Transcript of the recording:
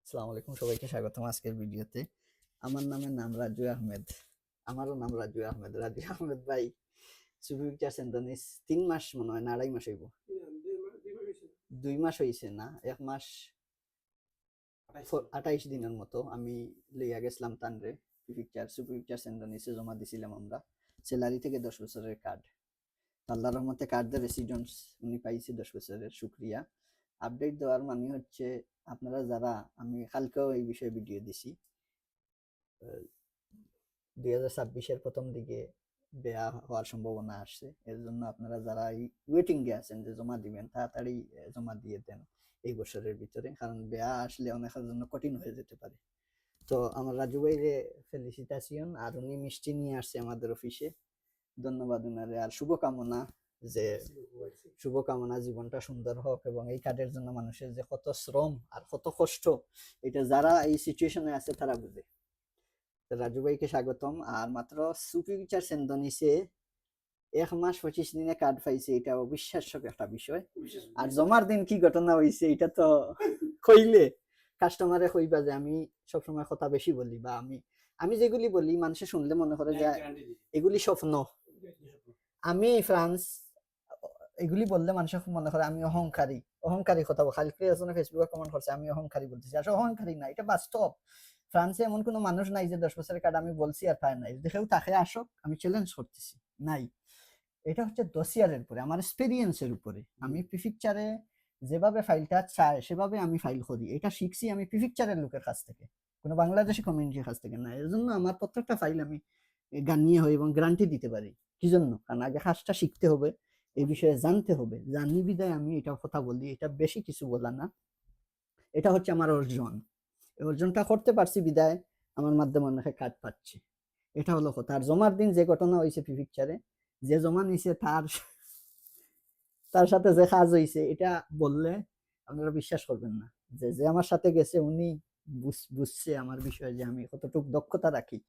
আসসালামু আলাইকুম, সবাইকে স্বাগতম আজকের ভিডিওতে। আমার নাম রাজু আহমেদ। আমারও নাম রাজু আহমেদ। রাজু আহমেদ ভাই সুফি পিকচার্স এন্ড দনিস 3 মাস মনে হয় না 2.5 মাস হইব। 2 মাস হইছে না 1 মাস 28 দিনের মতো আমি লইয়া গেছিলাম তানরে সুফি পিকচার্স এন্ড দনিসে জমা দিছিলাম আমরা স্যালারি থেকে 10 বছরের কার্ড। আল্লাহর রহমতে কার্ডের রেসিডেন্স উনি পাইছে 10 বছরের। শুক্রিয়া। আপডেট দেওয়ার মানে হচ্ছে আপনারা যারা, আমি কালকেও এই বিষয়ে ভিডিও দিছি, 2026-এর প্রথম দিকে বেয়া হওয়ার সম্ভাবনা আসছে। এর জন্য আপনারা যারা ওয়েটিং এ আছেন যে জমা দিবেন, তাড়াতাড়ি জমা দিয়ে দেন এই বছরের ভিতরে, কারণ বেয়া আসলে অনেকের জন্য কঠিন হয়ে যেতে পারে। তো আমার রাজু ভাইরে ফেলিসিটেশন, আর উনি মিষ্টি নিয়ে আসছে আমাদের অফিসে। ধন্যবাদ উনারে, আর শুভকামনা যে শুভকামনা জীবনটা সুন্দর হোক, এবং এই কাজের জন্য মানুষের যে কত শ্রম আর কত কষ্ট, এটা যারা এই সিচুয়েশনে আছে তারা বুঝে। রাজু ভাইকে স্বাগতম। আর মাত্র সুফি পিকচার সেন্দনিসে 1 মাস 25 দিনে কার্ড পাইছে, এটা অবিশ্বাস্য একটা বিষয়। আর জমার দিন কি ঘটনা হয়েছে এটা তো কইলে কাস্টমারে কইবা যে আমি সবসময় কথা বেশি বলি, বা আমি যেগুলি বলি মানুষে শুনলে মনে করে যে এগুলি স্বপ্ন। আমি ফ্রান্স এগুলি বললে মানুষের মনে করে আমি অহংকারী কথা। কালকে একজনে ফেসবুকে কমেন্ট করছে আমি অহংকারী বলতেছি, আসলে অহংকারী না, এটা বাস্তব। ফ্রান্সে এমন কোনো মানুষ নাই যে 10 বছরের কার্ড আমি বলছি আর পায় নাই। দেখেও তাকে আসক, আমি চ্যালেঞ্জ করতেছি, নাই। এটা হচ্ছে দোসিয়ারের উপরে, আমার এক্সপেরিয়েন্সের উপরে। আমি প্রিফিকচারে যেভাবে ফাইলটা চায় সেভাবে আমি ফাইল করি। এটা শিখছি আমি প্রিফিকচারের লোকের কাছ থেকে, কোনো বাংলাদেশি কমিউনিটির কাছ থেকে না। এর জন্য আমার প্রত্যেকটা ফাইল আমি গানিয়ে হই এবং গ্যারান্টি দিতে পারি। কি জন্য? কারণ আগে কাজটা শিখতে হবে, এই বিষয়ে জানতে হবে। জানি বিদায় আমি এটা কথা বলি, এটা বেশি কিছু বলা না। এটা হচ্ছে আমার অর্জন। এই অর্জনটা করতে পারছি বিদায় আমার মাধ্যমে অনেকে কাজ পাচ্ছে। এটা হলো কথা। আর জমার দিন যে ঘটনা হয়েছে প্রিফিকচারে, যে জমা নিছে তার সাথে যে কাজ হয়েছে, এটা বললে আপনারা বিশ্বাস করবেন না। যে যে আমার সাথে গেছে উনি বুঝছে আমার বিষয়ে যে আমি কতটুকু দক্ষতা রাখি।